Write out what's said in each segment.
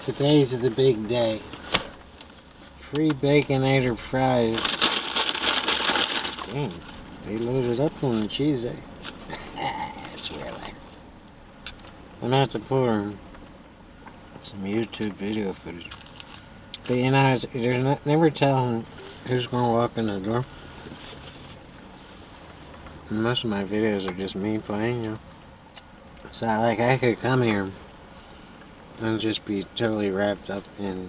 Today's the big day. Free Baconator fries. Damn, they loaded up on the cheese there. That's what I like. I'm gonna have to put some YouTube video footage. But you know, there's never telling who's gonna walk in the door. And most of my videos are just me playing, you know. So like I could come here and just be totally wrapped up in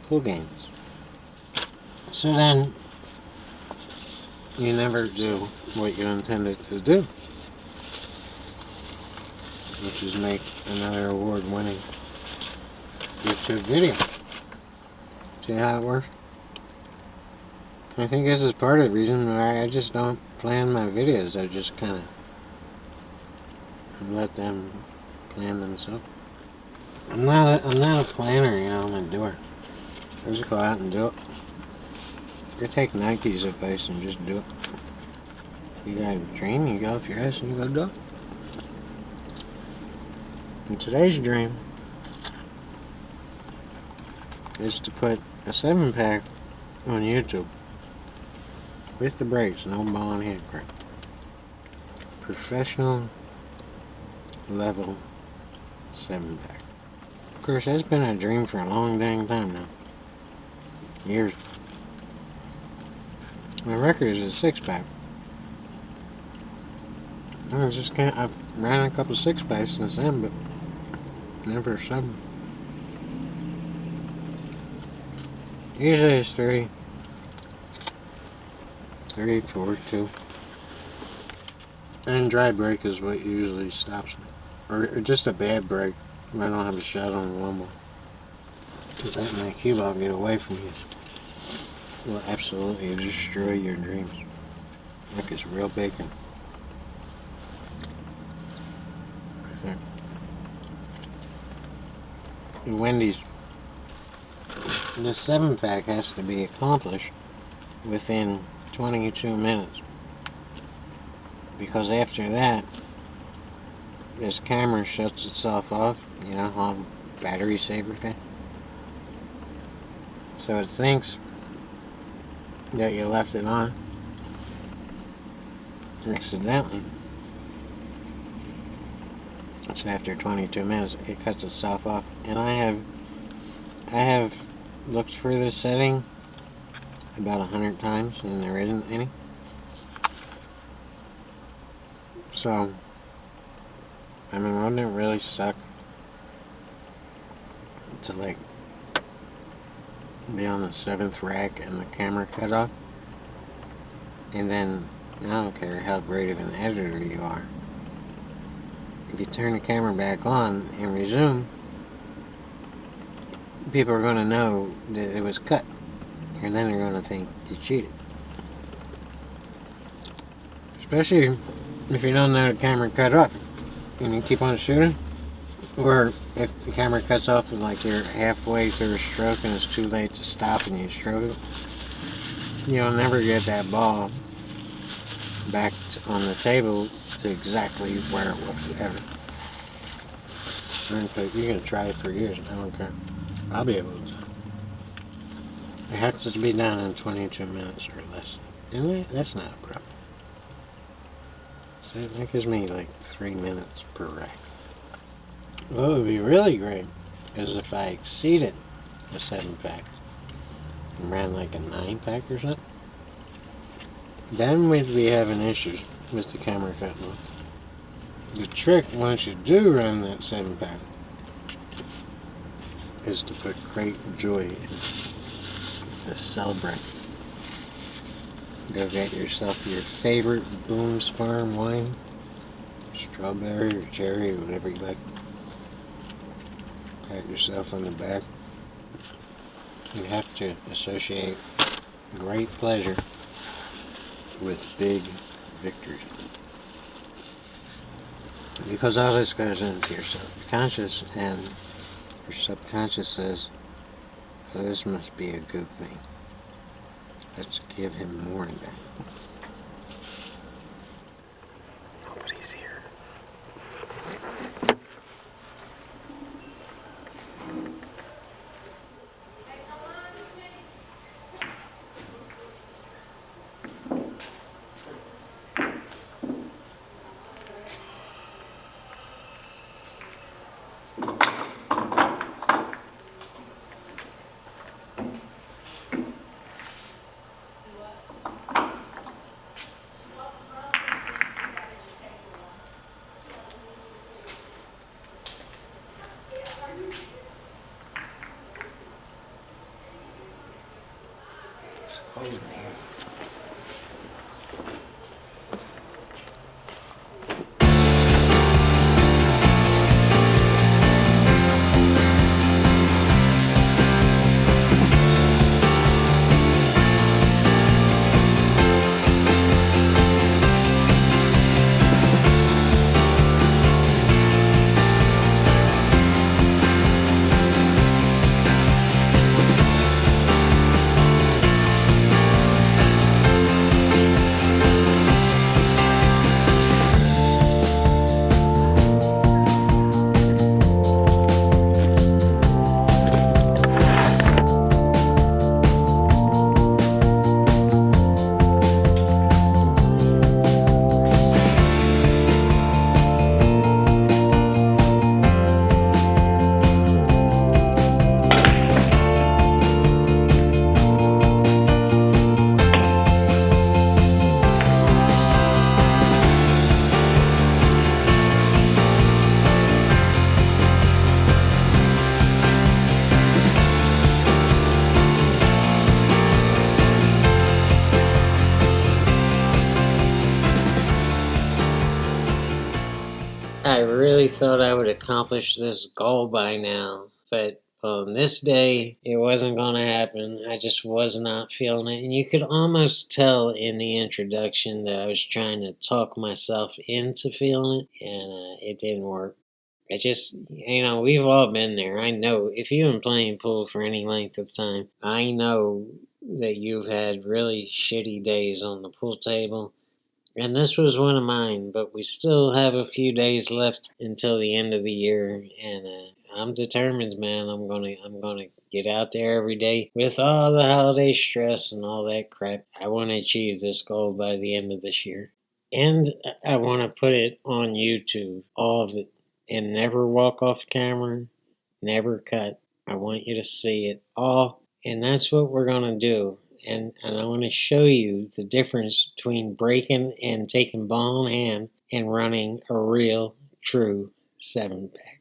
pool games. So then you never do what you intended to do, which is make another award-winning YouTube video. See how it works? I think this is part of the reason why I just don't plan my videos. I just kind of let them plan themselves. I'm not a planner, you know. I'm a doer. I just go out and do it. You take Nike's advice and just do it. You got a dream, you go off your ass and you go do it. And today's dream is to put a 7-pack on YouTube with the brakes, no ball and hand crank. Professional level 7-pack. Of course, that's been a dream for a long dang time now. Years. My record is a 6-pack. I just can't. I've ran a couple 6-packs since then, but never a 7. Usually it's 3, 4, 2. And dry brake is what usually stops me. Or just a bad brake. I don't have a shot on the lawnmower. Let my cue ball get away from you. Will absolutely destroy your dreams. Look, it's real bacon. Right there. Wendy's. The 7-pack has to be accomplished within 22 minutes. Because after that, this camera shuts itself off, you know, on battery saver thing. So it thinks that you left it on accidentally. So after 22 minutes, it cuts itself off. And I have looked for this setting about 100 times, and there isn't any. So, I mean, wouldn't it really suck to, like, be on the 7th rack and the camera cut off? And then, I don't care how great of an editor you are, if you turn the camera back on and resume, people are going to know that it was cut. And then they're going to think you cheated. Especially if you don't know the camera cut off and you keep on shooting. Or if the camera cuts off and like you're halfway through a stroke and it's too late to stop and you stroke it, you'll never get that ball back on the table to exactly where it was ever. You can try it for years, I don't care. I'll be able to. It has to be done in 22 minutes or less. And that's not a problem. So that gives me like 3 minutes per rack. What would be really great is if I exceeded the 7-pack and ran like a 9-pack or something. Then we'd be having issues with the camera cutting off. The trick, once you do run that 7-pack, is to put great joy in to celebrate. Go get yourself your favorite Boom Sparm wine, strawberry or cherry or whatever you like. Pat yourself on the back. You have to associate great pleasure with big victories. Because all this goes into your subconscious, and your subconscious says, oh, this must be a good thing. Let's give him more than that. Nobody's here. cold in here. I really thought I would accomplish this goal by now, but on this day, it wasn't going to happen. I just was not feeling it. And you could almost tell in the introduction that I was trying to talk myself into feeling it, and it didn't work. I just, we've all been there. I know if you've been playing pool for any length of time, I know that you've had really shitty days on the pool table, and this was one of mine, but we still have a few days left until the end of the year, and I'm determined, man. I'm gonna get out there every day with all the holiday stress and all that crap. I want to achieve this goal by the end of this year, and I want to put it on YouTube, all of it, and never walk off camera, never cut. I want you to see it all, and that's what we're gonna do. And I want to show you the difference between breaking and taking ball in hand and running a real, true 7-pack.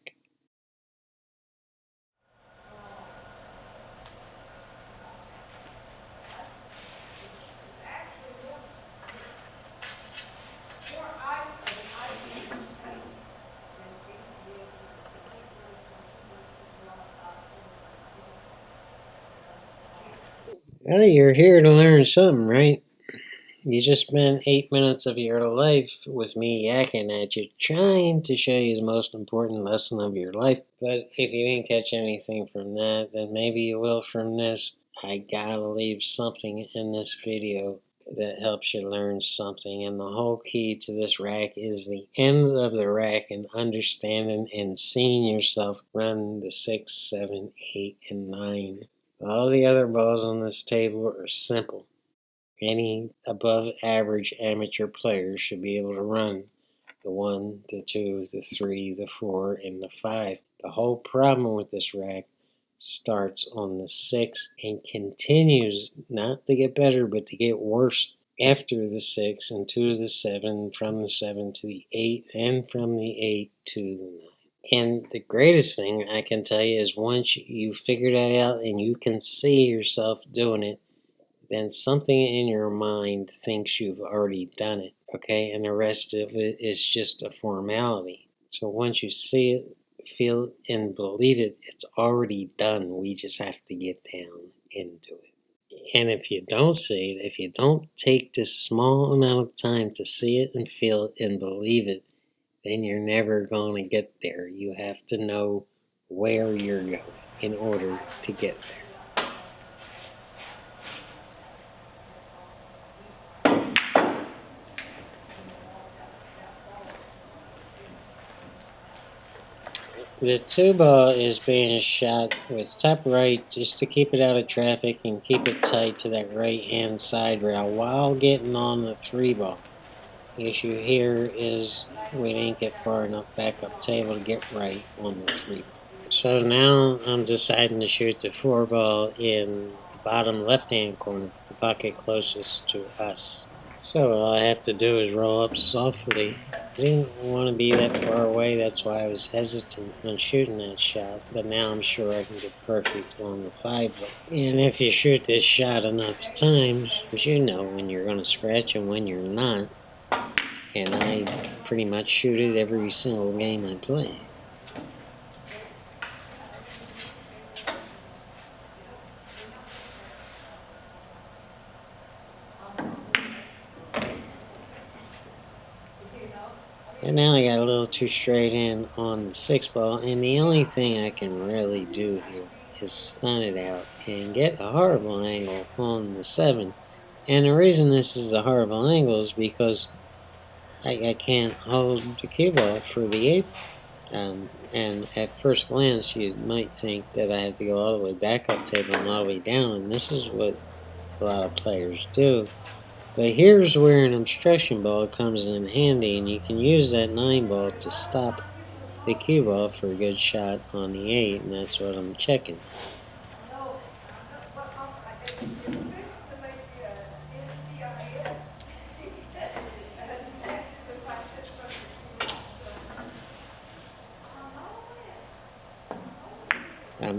Well, you're here to learn something, right? You just spent 8 minutes of your life with me yakking at you, trying to show you the most important lesson of your life. But if you didn't catch anything from that, then maybe you will from this. I gotta leave something in this video that helps you learn something. And the whole key to this rack is the ends of the rack and understanding and seeing yourself run the 6, 7, 8, and 9. All the other balls on this table are simple. Any above average amateur player should be able to run the 1, the 2, the 3, the 4, and the 5. The whole problem with this rack starts on the 6 and continues not to get better but to get worse after the 6 and to the 7, from the 7 to the 8, and from the 8 to the 9. And the greatest thing I can tell you is once you figure that out and you can see yourself doing it, then something in your mind thinks you've already done it, okay? And the rest of it is just a formality. So once you see it, feel it, and believe it, it's already done. We just have to get down into it. And if you don't see it, if you don't take this small amount of time to see it and feel it and believe it, then you're never going to get there. You have to know where you're going in order to get there. The 2-ball is being shot with top right just to keep it out of traffic and keep it tight to that right-hand side rail while getting on the 3-ball. The issue here is we didn't get far enough back up table to get right on the 3-ball. So now I'm deciding to shoot the 4-ball in the bottom left-hand corner, the pocket closest to us. So all I have to do is roll up softly I didn't want to be that far away, that's why I was hesitant on shooting that shot, but now I'm sure I can get perfect on the 5-wood. And if you shoot this shot enough times, you know when you're going to scratch and when you're not. And I pretty much shoot it every single game I play. And now I got a little too straight in on the 6-ball, and the only thing I can really do here is stun it out and get a horrible angle on the 7. And the reason this is a horrible angle is because I can't hold the cue ball for the 8. And at first glance, you might think that I have to go all the way back up table and all the way down, and this is what a lot of players do. But here's where an obstruction ball comes in handy, and you can use that 9 ball to stop the cue ball for a good shot on the 8, and that's what I'm checking.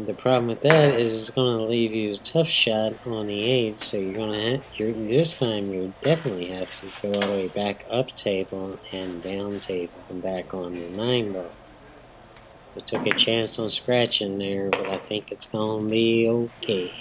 The problem with that is it's going to leave you a tough shot on the 8, so you're going to this time you definitely have to go all the way back up table and down table and back on the 9 ball. I took a chance on scratching there, but I think it's going to be okay.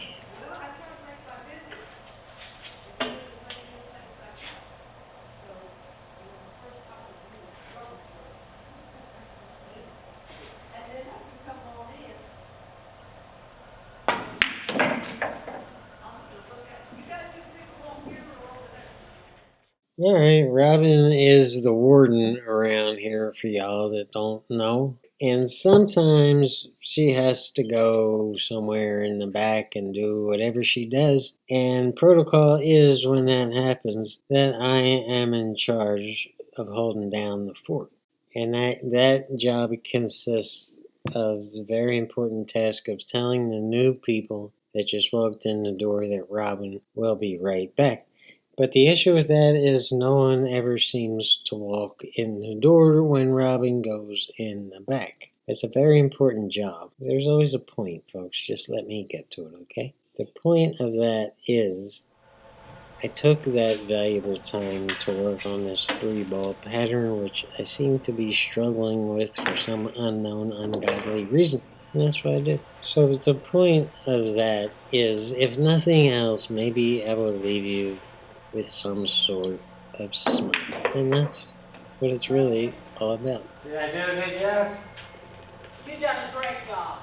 Alright, Robin is the warden around here for y'all that don't know. And sometimes she has to go somewhere in the back and do whatever she does. And protocol is when that happens that I am in charge of holding down the fort. And that job consists of the very important task of telling the new people that just walked in the door that Robin will be right back. But the issue with that is no one ever seems to walk in the door when Robin goes in the back. It's a very important job. There's always a point, folks. Just let me get to it, okay? The point of that is I took that valuable time to work on this 3-ball pattern, which I seem to be struggling with for some unknown, ungodly reason. And that's what I did. So the point of that is, if nothing else, maybe I will leave you with some sort of smile. And that's what it's really all about. Did I do a good job? You done a great job.